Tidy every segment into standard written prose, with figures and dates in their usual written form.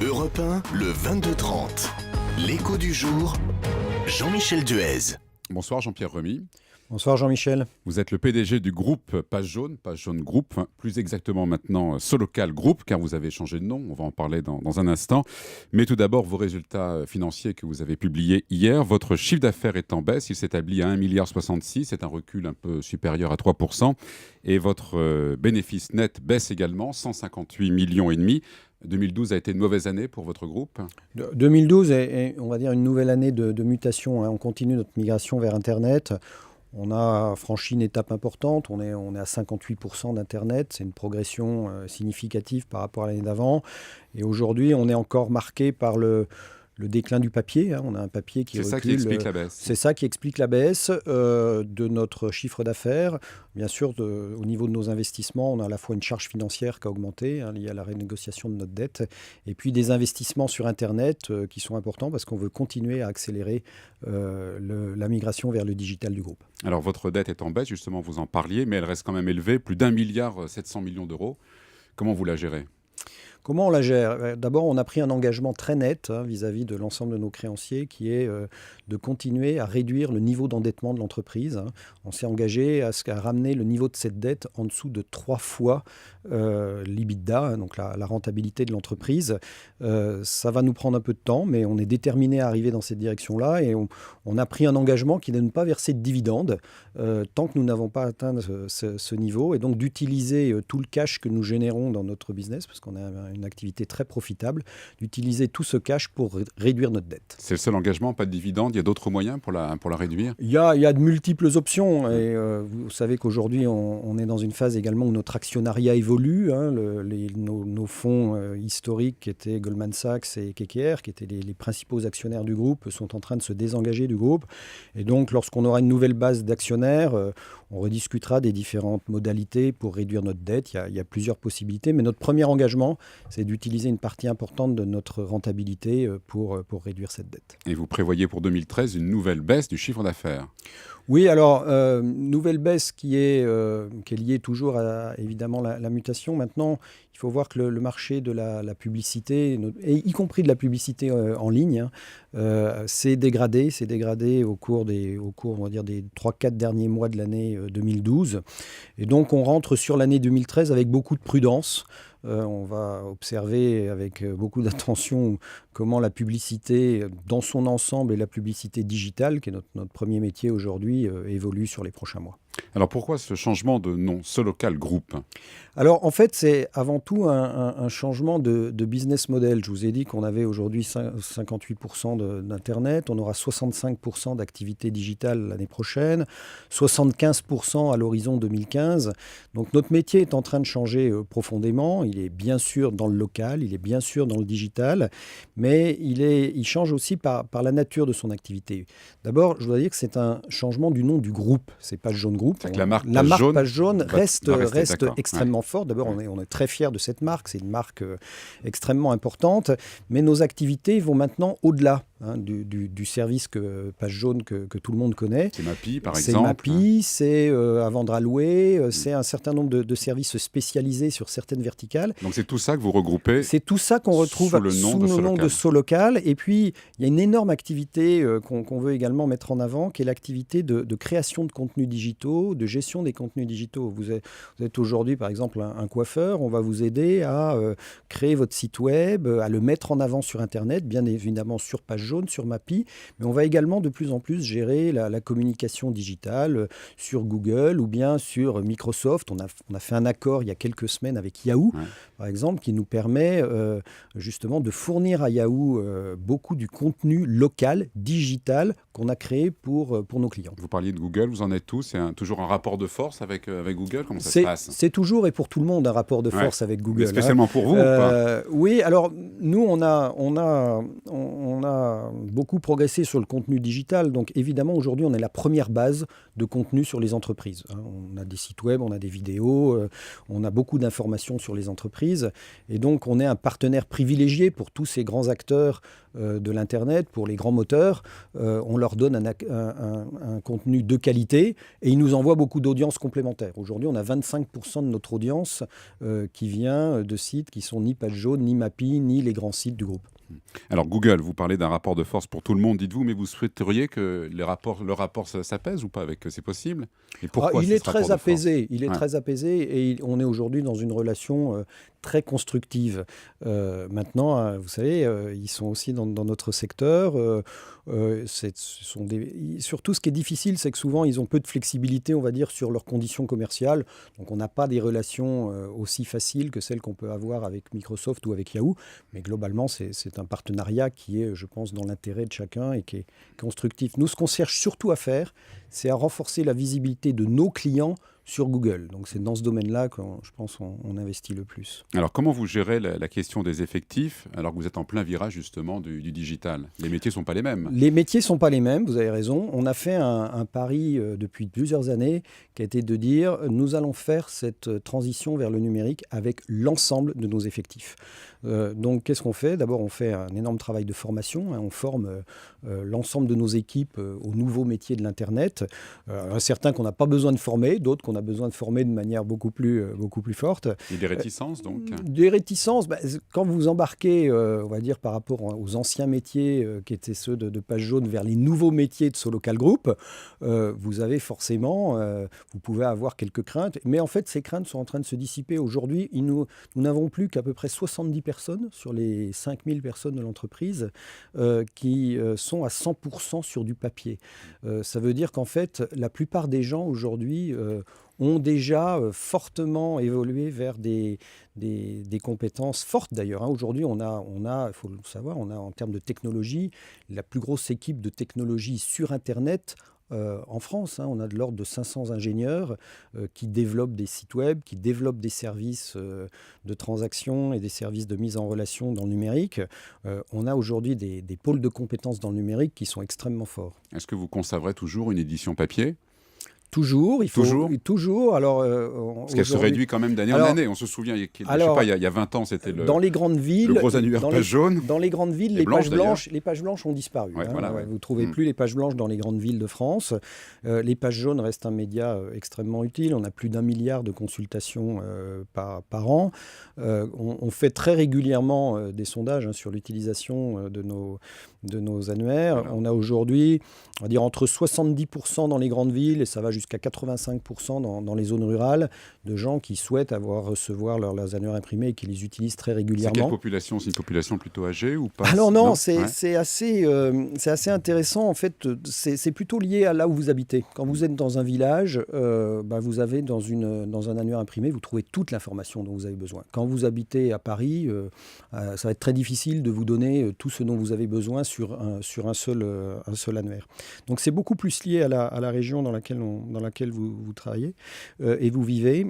Europe 1, le 22-30. L'écho du jour, Jean-Michel Duez. Bonsoir Jean-Pierre Remy. Bonsoir Jean-Michel. Vous êtes le PDG du groupe Page Jaune Group, enfin, plus exactement maintenant Solocal Group, car vous avez changé de nom, on va en parler dans un instant. Mais tout d'abord, vos résultats financiers que vous avez publiés hier. Votre chiffre d'affaires est en baisse, il s'établit à 1,66 milliard, c'est un recul un peu supérieur à 3%. Et votre bénéfice net baisse également, 158,5 millions. 2012 a été une mauvaise année pour votre groupe. 2012 est, on va dire, une nouvelle année de mutation. On continue notre migration vers Internet. On a franchi une étape importante. On est à 58% d'Internet. C'est une progression significative par rapport à l'année d'avant. Et aujourd'hui, on est encore marqué par le déclin du papier. On a un papier qui recule. C'est ça qui explique la baisse. C'est ça qui explique la baisse de notre chiffre d'affaires. Bien sûr, au niveau de nos investissements, on a à la fois une charge financière qui a augmenté liée à la renégociation de notre dette, et puis des investissements sur Internet qui sont importants parce qu'on veut continuer à accélérer la migration vers le digital du groupe. Alors, votre dette est en baisse, justement, vous en parliez, mais elle reste quand même élevée, plus d'1,7 milliard d'euros. Comment vous la gérez ? Comment on la gère ? D'abord, on a pris un engagement très net vis-à-vis de l'ensemble de nos créanciers qui est de continuer à réduire le niveau d'endettement de l'entreprise. On s'est engagé à ramener le niveau de cette dette en dessous de 3 fois l'EBITDA, donc la rentabilité de l'entreprise. Ça va nous prendre un peu de temps, mais on est déterminé à arriver dans cette direction-là et on a pris un engagement qui est de ne pas verser de dividendes tant que nous n'avons pas atteint ce niveau, et donc d'utiliser tout le cash que nous générons dans notre business, parce qu'on a une activité très profitable, d'utiliser tout ce cash pour réduire notre dette. C'est le seul engagement, pas de dividendes. Il y a d'autres moyens pour la réduire ? Il y a de multiples options. Et vous savez qu'aujourd'hui, on est dans une phase également où notre actionnariat évolue. Nos fonds historiques, qui étaient Goldman Sachs et KKR, qui étaient les principaux actionnaires du groupe, sont en train de se désengager du groupe. Et donc, lorsqu'on aura une nouvelle base d'actionnaires, on rediscutera des différentes modalités pour réduire notre dette. Il y a plusieurs possibilités. Mais notre premier engagement, c'est d'utiliser une partie importante de notre rentabilité pour réduire cette dette. Et vous prévoyez pour 2013 une nouvelle baisse du chiffre d'affaires ? Oui, alors, nouvelle baisse qui est liée toujours à, évidemment, la mutation. Maintenant, il faut voir que le marché de la publicité, et y compris de la publicité en ligne, s'est dégradé au cours, on va dire, des 3-4 derniers mois de l'année 2012. Et donc, on rentre sur l'année 2013 avec beaucoup de prudence. On va observer avec beaucoup d'attention comment la publicité dans son ensemble et la publicité digitale, qui est notre premier métier aujourd'hui, évolue sur les prochains mois. Alors pourquoi ce changement de nom, Solocal Group ? Alors en fait, c'est avant tout un changement de business model. Je vous ai dit qu'on avait aujourd'hui 58% d'Internet, on aura 65% d'activité digitale l'année prochaine, 75% à l'horizon 2015. Donc notre métier est en train de changer profondément. Il est bien sûr dans le local, il est bien sûr dans le digital, mais il change aussi par la nature de son activité. D'abord, je dois dire que c'est un changement du nom du groupe. C'est Page Jaune Group. C'est que la marque Page Jaune reste extrêmement forte. D'abord, ouais. on est très fiers de cette marque. C'est une marque extrêmement importante. Mais nos activités vont maintenant au-delà du service Page Jaune que tout le monde connaît. C'est Mappy, par C'est exemple. Mappy, c'est à vendre à louer, c'est un certain nombre de services spécialisés sur certaines verticales. Donc c'est tout ça que vous regroupez. C'est tout ça qu'on retrouve sous le nom de Solocal. Et puis, il y a une énorme activité qu'on veut également mettre en avant, qui est l'activité de création de contenus digitaux, de gestion des contenus digitaux. Vous êtes aujourd'hui, par exemple, un coiffeur. On va vous aider à créer votre site web, à le mettre en avant sur Internet, bien évidemment sur Page Jaune, sur Mappy. Mais on va également de plus en plus gérer la communication digitale sur Google ou bien sur Microsoft. On a fait un accord il y a quelques semaines avec Yahoo, par exemple, qui nous permet justement de fournir à Yahoo beaucoup du contenu local, digital, qu'on a créé pour nos clients. Vous parliez de Google, vous en êtes tous. C'est toujours un rapport de force avec Google. Comment ça se passe ? C'est toujours et pour tout le monde un rapport de force avec Google. Mais spécialement pour vous ou pas ? Oui, alors nous, on a a beaucoup progressé sur le contenu digital. Donc évidemment, aujourd'hui, on est la première base de contenu sur les entreprises. On a des sites web, on a des vidéos, on a beaucoup d'informations sur les entreprises. Et donc, on est un partenaire privilégié pour tous ces grands acteurs de l'Internet, pour les grands moteurs. On leur donne un contenu de qualité et ils nous envoient beaucoup d'audience complémentaires. Aujourd'hui, on a 25% de notre audience qui vient de sites qui sont ni Page Jaune, ni Mappy, ni les grands sites du groupe. Alors Google, vous parlez d'un rapport de force pour tout le monde, dites-vous, mais vous souhaiteriez que le rapport s'apaise ou pas avec c'est possible? Et pourquoi il est très apaisé. Il est très apaisé et on est aujourd'hui dans une relation très constructive. Maintenant, vous savez, ils sont aussi dans notre secteur. Surtout, ce qui est difficile, c'est que souvent, ils ont peu de flexibilité, on va dire, sur leurs conditions commerciales. Donc, on n'a pas des relations aussi faciles que celles qu'on peut avoir avec Microsoft ou avec Yahoo. Mais globalement, c'est un partenariat qui est, je pense, dans l'intérêt de chacun et qui est constructif. Nous, ce qu'on cherche surtout à faire, c'est à renforcer la visibilité de nos clients sur Google. Donc c'est dans ce domaine-là que je pense on investit le plus. Alors comment vous gérez la question des effectifs alors que vous êtes en plein virage justement du digital? Les métiers ne sont pas les mêmes. Les métiers ne sont pas les mêmes, vous avez raison. On a fait un pari depuis plusieurs années qui a été de dire nous allons faire cette transition vers le numérique avec l'ensemble de nos effectifs. Donc qu'est-ce qu'on fait? D'abord on fait un énorme travail de formation, on forme l'ensemble de nos équipes aux nouveaux métiers de l'Internet. Certains qu'on n'a pas besoin de former, d'autres qu'on a besoin de former de manière beaucoup plus forte. Et des réticences donc? Des réticences, quand vous embarquez, on va dire par rapport aux anciens métiers qui étaient ceux de Page Jaune vers les nouveaux métiers de Solocal Group, vous avez forcément, vous pouvez avoir quelques craintes, mais en fait ces craintes sont en train de se dissiper. Aujourd'hui, nous n'avons plus qu'à peu près 70 personnes sur les 5000 personnes de l'entreprise qui sont à 100% sur du papier. Ça veut dire qu'en fait, la plupart des gens aujourd'hui ont déjà fortement évolué vers des compétences fortes d'ailleurs. Aujourd'hui, on a, il faut le savoir, on a en termes de technologie, la plus grosse équipe de technologie sur Internet en France. On a de l'ordre de 500 ingénieurs qui développent des sites web, qui développent des services de transaction et des services de mise en relation dans le numérique. On a aujourd'hui des pôles de compétences dans le numérique qui sont extrêmement forts. Est-ce que vous conserverez toujours une édition papier ? Toujours, il faut toujours. Alors, parce qu'elle se réduit quand même d'année en année. On se souvient, il y a 20 ans, c'était dans les grandes villes, le gros annuaire Page Jaune. Dans les grandes villes, les pages blanches ont disparu. Vous ne trouvez plus les pages blanches dans les grandes villes de France. Les pages jaunes restent un média extrêmement utile. On a plus d'1 milliard de consultations par an. On fait très régulièrement des sondages sur l'utilisation de nos annuaires. On a aujourd'hui, on va dire, entre 70% dans les grandes villes et ça va jusqu'à 85% dans les zones rurales, de gens qui souhaitent recevoir leurs annuaires imprimés et qui les utilisent très régulièrement. C'est quelle population? C'est une population plutôt âgée ou pas? Alors non, c'est assez intéressant. En fait, c'est plutôt lié à là où vous habitez. Quand vous êtes dans un village, vous avez dans un annuaire imprimé, vous trouvez toute l'information dont vous avez besoin. Quand vous habitez à Paris, ça va être très difficile de vous donner tout ce dont vous avez besoin sur un seul annuaire. Donc c'est beaucoup plus lié à la région dans laquelle vous travaillez et vous vivez.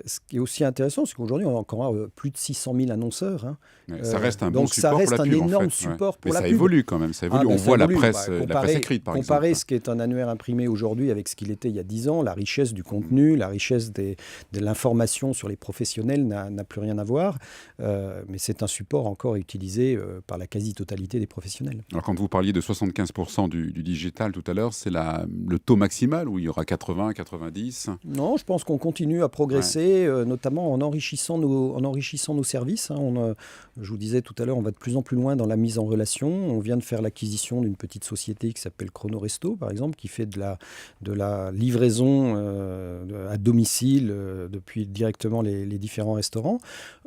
Ce qui est aussi intéressant, c'est qu'aujourd'hui, on a encore plus de 600 000 annonceurs. Ça reste un bon support pour la pub. Ça reste un énorme support pour la pub. Mais ça évolue quand même. Ça évolue. On voit la presse écrite, par exemple. Comparer ce qui est un annuaire imprimé aujourd'hui avec ce qu'il était il y a 10 ans, la richesse du contenu, la richesse de l'information sur les professionnels n'a plus rien à voir. Mais c'est un support encore utilisé par la quasi-totalité des professionnels. Alors, quand vous parliez de 75% du digital tout à l'heure, c'est le taux maximal où il y aura 80, 90? Non, je pense qu'on continue à progresser, notamment en enrichissant nos services. Je vous disais tout à l'heure, on va de plus en plus loin dans la mise en relation. On vient de faire l'acquisition d'une petite société qui s'appelle Chrono Resto, par exemple, qui fait de la livraison à domicile depuis directement les différents restaurants.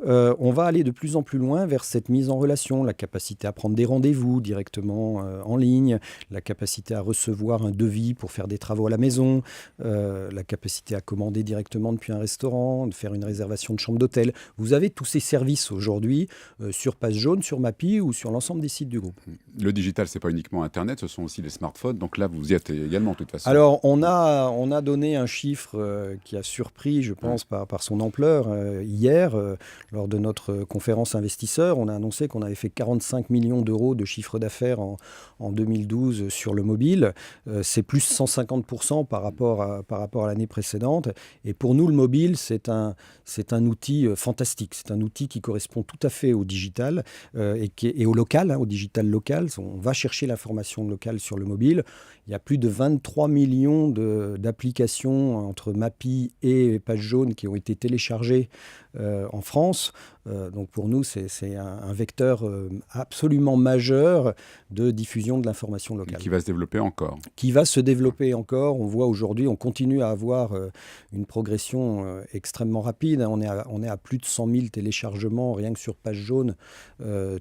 On va aller de plus en plus loin vers cette mise en relation, la capacité à prendre des rendez-vous directement en ligne, la capacité à recevoir un devis pour faire des travaux à la maison. la capacité à commander directement depuis un restaurant, de faire une réservation de chambre d'hôtel. Vous avez tous ces services aujourd'hui sur Page Jaune, sur Mappy ou sur l'ensemble des sites du groupe. Le digital, c'est pas uniquement Internet, ce sont aussi les smartphones. Donc là, vous y êtes également, de toute façon. Alors, on a donné un chiffre qui a surpris, je pense, par son ampleur. Hier, lors de notre conférence investisseurs, on a annoncé qu'on avait fait 45 millions d'euros de chiffre d'affaires en 2012 sur le mobile. C'est plus 150% par rapport à l'année précédente. Et pour nous, le mobile, c'est un outil fantastique. C'est un outil qui correspond tout à fait au digital et au local, au digital local. On va chercher l'information locale sur le mobile. Il y a plus de 23 millions d'applications entre Mappy et Page Jaune qui ont été téléchargées en France. Donc pour nous, c'est un vecteur absolument majeur de diffusion de l'information locale. Qui va se développer encore. Qui va se développer encore. On voit aujourd'hui, on continue à avoir une progression extrêmement rapide. On est à plus de 100 000 téléchargements rien que sur Page Jaune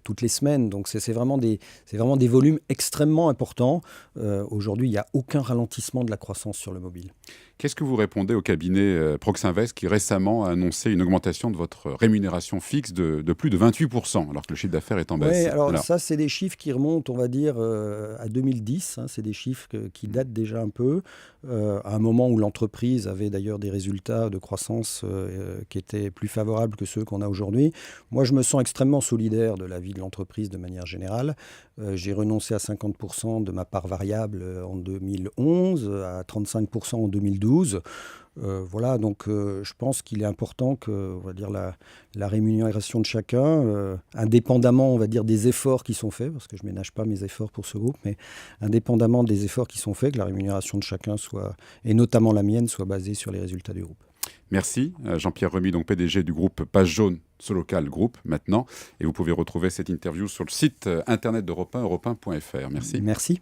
toutes les semaines. Donc c'est vraiment des volumes extrêmement importants. Aujourd'hui, il n'y a aucun ralentissement de la croissance sur le mobile. Qu'est-ce que vous répondez au cabinet Proxinvest qui récemment a annoncé une augmentation de votre rémunération fixe de plus de 28%, alors que le chiffre d'affaires est en baisse? Oui, alors ça, c'est des chiffres qui remontent, on va dire, à 2010. C'est des chiffres qui datent déjà un peu, à un moment où l'entreprise avait d'ailleurs des résultats de croissance qui étaient plus favorables que ceux qu'on a aujourd'hui. Moi, je me sens extrêmement solidaire de la vie de l'entreprise de manière générale. J'ai renoncé à 50% de ma part variable en 2011, à 35% en 2012. Voilà, donc je pense qu'il est important que, on va dire, la rémunération de chacun, indépendamment, on va dire, des efforts qui sont faits, parce que je ne ménage pas mes efforts pour ce groupe, mais indépendamment des efforts qui sont faits, que la rémunération de chacun soit, et notamment la mienne, soit basée sur les résultats du groupe. Merci. Jean-Pierre Remy, donc PDG du groupe Page Jaune, Solocal Group maintenant. Et vous pouvez retrouver cette interview sur le site internet d'Europe 1, europe1.fr. Merci. Merci.